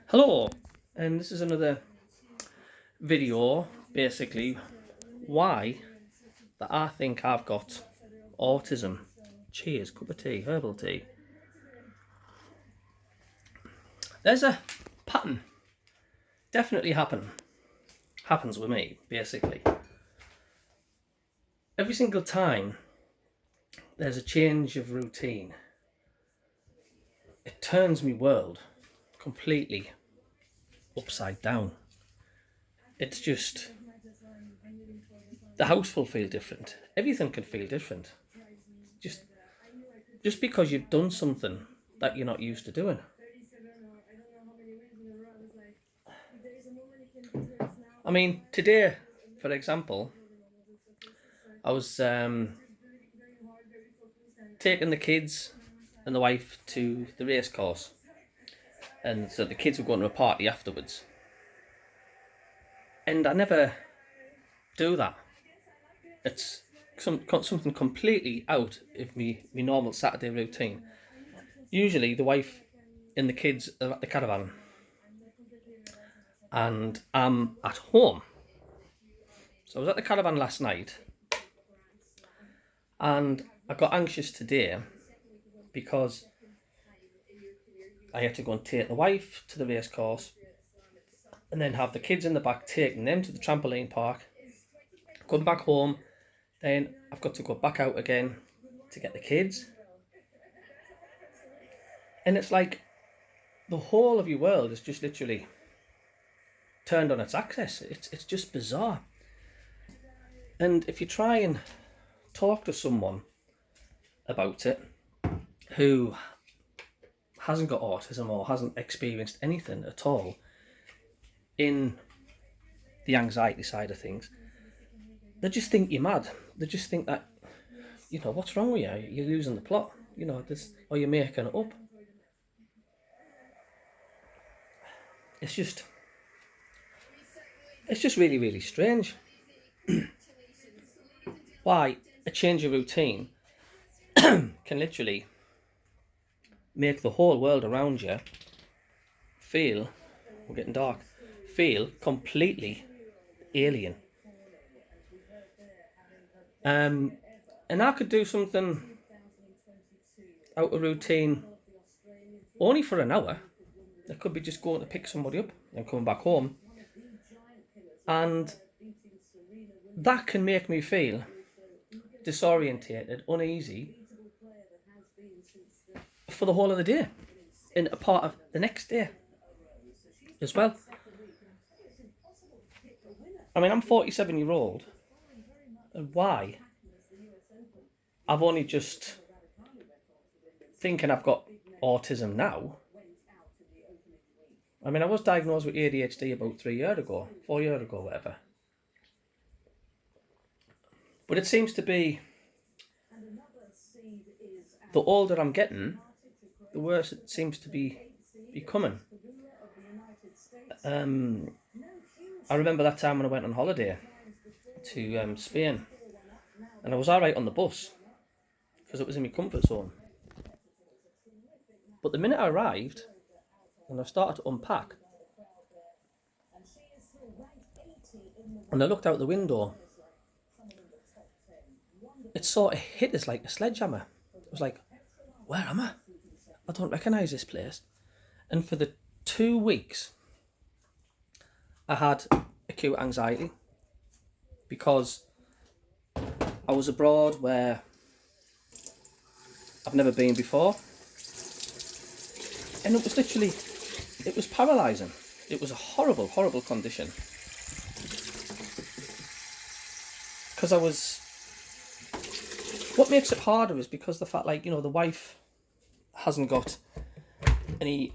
Hello, and this is another video, basically why that I think I've got autism. Cheers, cup of tea, herbal tea. There's a pattern, definitely happens with me, basically. Every single time there's a change of routine, it turns my world completely upside down. It's just, the house will feel different, everything can feel different. Just just because you've done something that you're not used to doing. I mean, today, for example, I was taking the kids and the wife to the race course, and so the kids were going to a party afterwards. And I never do that. It's something completely out of me normal Saturday routine. Usually, the wife and the kids are at the caravan, and I'm at home. So I was at the caravan last night, and I got anxious today because I had to go and take the wife to the race course and then have the kids in the back, taking them to the trampoline park, come back home, then I've got to go back out again to get the kids. And it's like the whole of your world is just literally turned on its axis. It's just bizarre. And if you try and talk to someone about it who hasn't got autism or hasn't experienced anything at all in the anxiety side of things, they just think you're mad. They just think that, what's wrong with you? You're losing the plot, or you're making it up. It's just, really, really strange. Why a change of routine can literally make the whole world around you feel, we're getting dark, feel completely alien. And I could do something out of routine only for an hour. It could be just going to pick somebody up and coming back home. And that can make me feel disorientated, uneasy for the whole of the day and a part of the next day as well. I mean, I'm 47-year-old, and why? I've only just thinking I've got autism now. I mean, I was diagnosed with ADHD about 4 years ago, whatever. But it seems to be, the older I'm getting, the worse it seems to be becoming. I remember that time when I went on holiday to Spain, and I was alright on the bus because it was in my comfort zone. But the minute I arrived and I started to unpack, and I looked out the window, it sort of hit us like a sledgehammer. It was like, where am I? I don't recognise this place. And for the 2 weeks, I had acute anxiety because I was abroad where I've never been before. And it was literally, it was paralysing. It was a horrible, horrible condition. Because what makes it harder is because the fact, the wife hasn't got any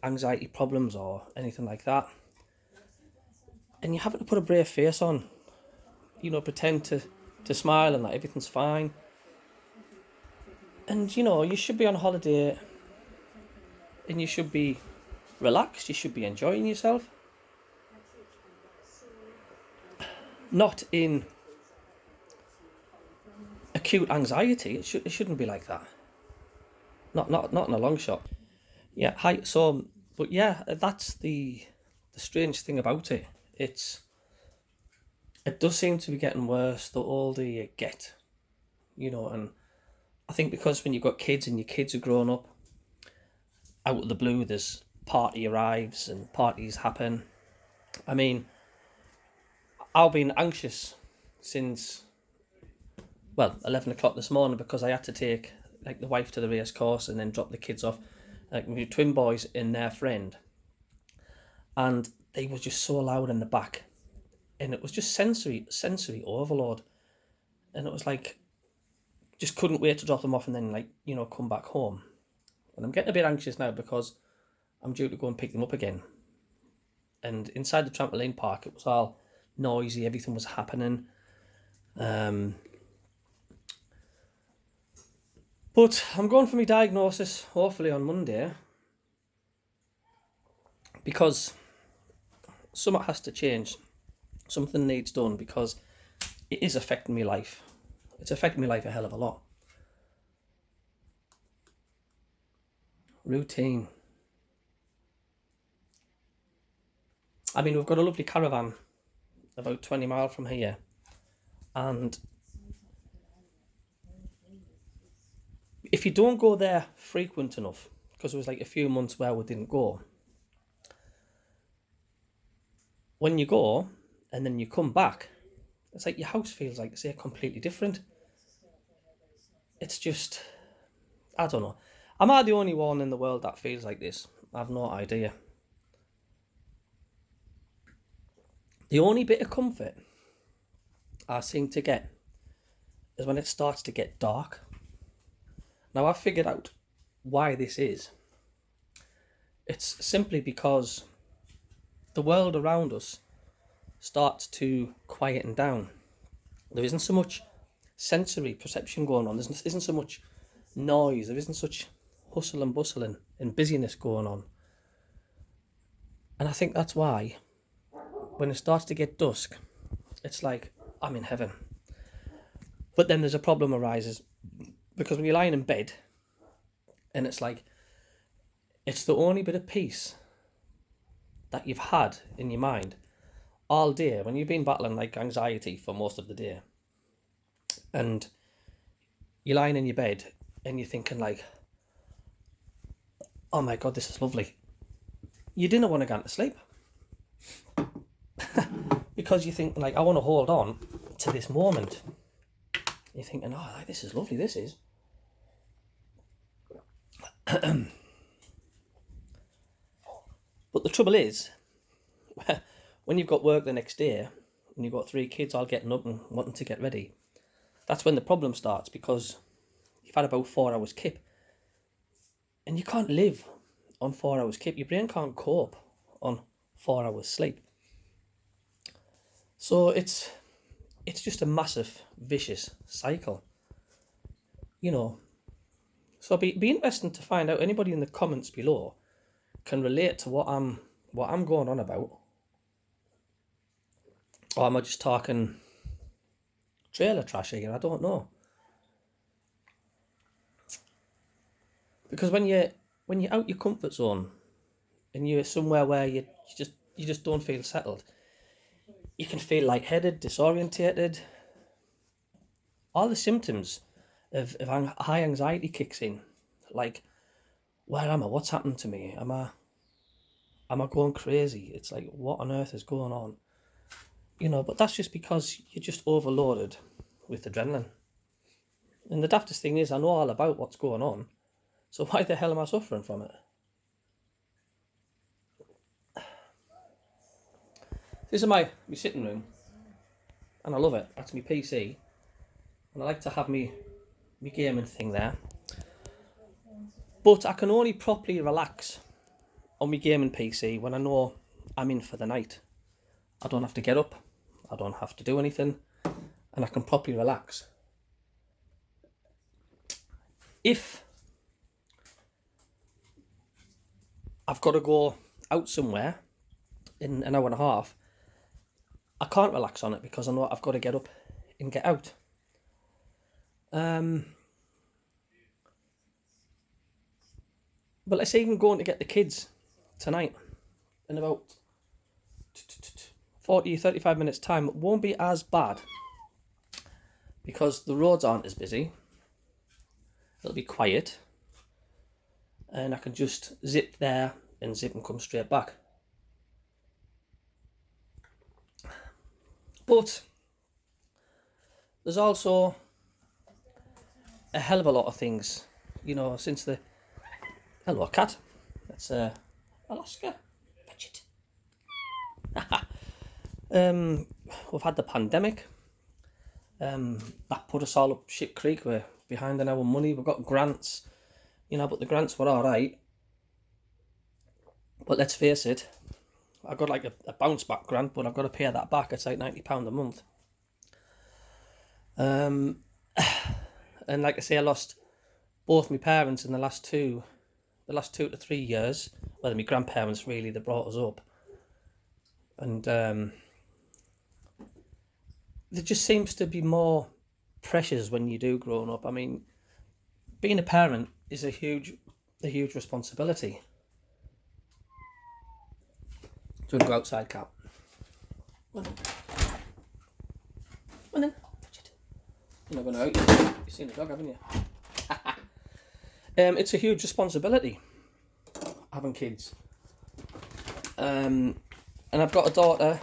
anxiety problems or anything like that. And you're having to put a brave face on, pretend to smile and that everything's fine. And, you should be on holiday and you should be relaxed, you should be enjoying yourself. Not in acute anxiety, it shouldn't be like that. Not in a long shot. Yeah, hi, so But yeah, that's the strange thing about it. It does seem to be getting worse the older you get, and I think because when you've got kids and your kids are growing up, out of the blue, there's party arrives and parties happen. I mean, I've been anxious since, 11 o'clock this morning because I had to take like the wife to the race course and then drop the kids off, like my twin boys and their friend, and they were just so loud in the back, and it was just sensory overload, and it was like just couldn't wait to drop them off and then come back home, and I'm getting a bit anxious now because I'm due to go and pick them up again, and inside the trampoline park it was all noisy, everything was happening. But I'm going for my diagnosis hopefully on Monday, because something has to change. Something needs done because it is affecting my life. It's affecting my life a hell of a lot. Routine. I mean, we've got a lovely caravan about 20 miles from here, and if you don't go there frequent enough, because there was like a few months where we didn't go, when you go and then you come back, it's like your house feels like, say, completely different. It's just, I don't know. Am I the only one in the world that feels like this? I've no idea. The only bit of comfort I seem to get is when it starts to get dark. Now, I've figured out why this is. It's simply because the world around us starts to quieten down. There isn't so much sensory perception going on. There isn't so much noise. There isn't such hustle and bustle and busyness going on. And I think that's why when it starts to get dusk, it's like, I'm in heaven. But then there's a problem arises, because when you're lying in bed and it's like, it's the only bit of peace that you've had in your mind all day when you've been battling like anxiety for most of the day, and you're lying in your bed and you're thinking like, oh my god, this is lovely. You didn't want to go to sleep because you think like, I want to hold on to this moment. You're thinking, oh, this is lovely, this is. But the trouble is, when you've got work the next day and you've got 3 kids all getting up and wanting to get ready, that's when the problem starts, because you've had about 4 hours kip, and you can't live on 4 hours kip. Your brain can't cope on 4 hours sleep. So it's just a massive vicious cycle, So it'd be interesting to find out, anybody in the comments below can relate to what I'm going on about, or am I just talking trailer trash here? I don't know. Because when you're out your comfort zone and you're somewhere where you just don't feel settled, you can feel lightheaded, disorientated. All the symptoms of high anxiety kicks in. Like, where am I? What's happened to me? Am I going crazy? It's like, what on earth is going on? But that's just because you're just overloaded with adrenaline. And the daftest thing is, I know all about what's going on, so why the hell am I suffering from it? This is my sitting room, and I love it. That's my PC, and I like to have me gaming thing there. But I can only properly relax on my gaming PC when I know I'm in for the night. I don't have to get up, I don't have to do anything, and I can properly relax. If I've got to go out somewhere in an hour and a half, I can't relax on it because I know I've got to get up and get out. But let's say even going to get the kids tonight in about 40, 35 minutes time. It won't be as bad because the roads aren't as busy. It'll be quiet and I can just zip there and zip and come straight back. But there's also a hell of a lot of things, you know, since the... Hello, cat. That's Alaska. Fetch it. We've had the pandemic. That put us all up shit creek. We're behind on our money. We've got grants, you know, but the grants were all right. But let's face it, I got like a bounce back grant, but I've got to pay that back. It's like £90 a month. And like I say, I lost both my parents in the last 2 to 3 years. Well, my grandparents really, they brought us up. And there just seems to be more pressures when you do growing up. I mean, being a parent is a huge responsibility. Do you want to go outside, Cat? Come on then. You're not going out. You've seen the dog, haven't you? It's a huge responsibility having kids. And I've got a daughter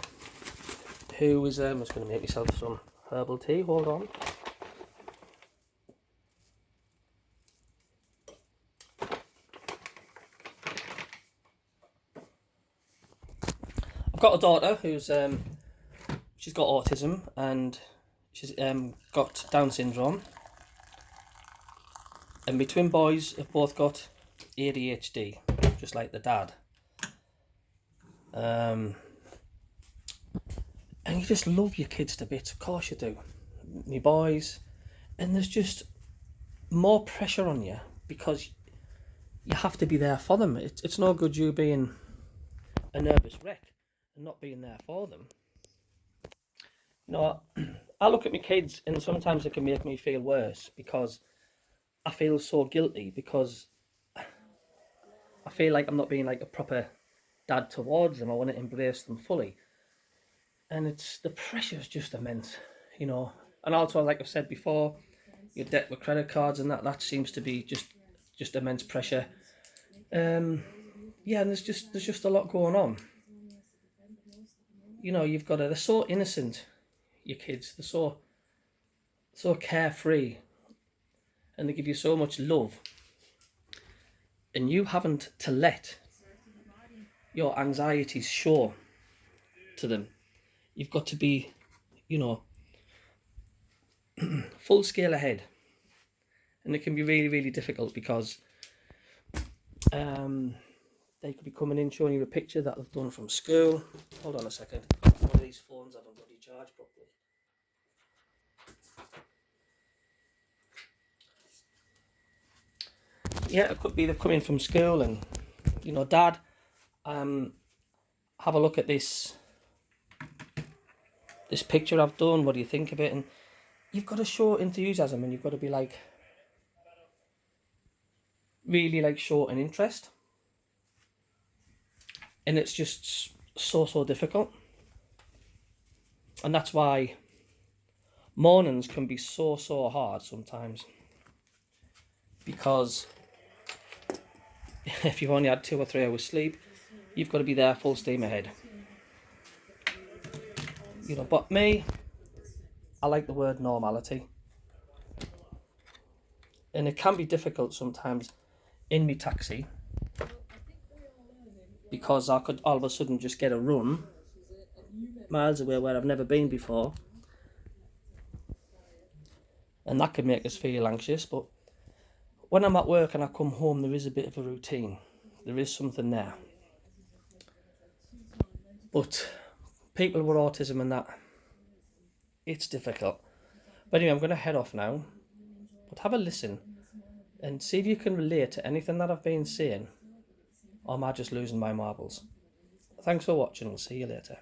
who is... I'm just going to make myself some herbal tea. Hold on. I've got a daughter who's... she's got autism and she's got Down syndrome. And my twin boys have both got ADHD, just like the dad. And you just love your kids to bits, of course you do. My boys. And there's just more pressure on you because you have to be there for them. It's no good you being a nervous wreck and not being there for them. You know, I look at my kids and sometimes it can make me feel worse because I feel so guilty because I feel like I'm not being like a proper dad towards them. I want to embrace them fully. And the pressure is just immense, you know. And also, like I've said before, your debt with credit cards and that seems to be just immense pressure. Yeah, and there's just a lot going on. You know, they're so innocent, your kids. They're so carefree. And they give you so much love. And you haven't to let your anxieties show to them. You've got to be, you know, full scale ahead. And it can be really, really difficult because they could be coming in showing you a picture that they've done from school. Hold on a second. One of these phones haven't bloody charged properly. Yeah, it could be they've come in from school and, you know, Dad, have a look at this picture I've done. What do you think of it? And you've got to show enthusiasm and you've got to be like, really like show an interest. And it's just so difficult. And that's why mornings can be so hard sometimes. Because if you've only had 2 or 3 hours sleep, you've got to be there full steam ahead. You know, but me, I like the word normality. And it can be difficult sometimes in me taxi because I could all of a sudden just get a run miles away where I've never been before. And that could make us feel anxious, but when I'm at work and I come home, there is a bit of a routine. There is something there. But people with autism and that, it's difficult. But anyway, I'm going to head off now. But have a listen and see if you can relate to anything that I've been saying. Or am I just losing my marbles? Thanks for watching. We'll see you later.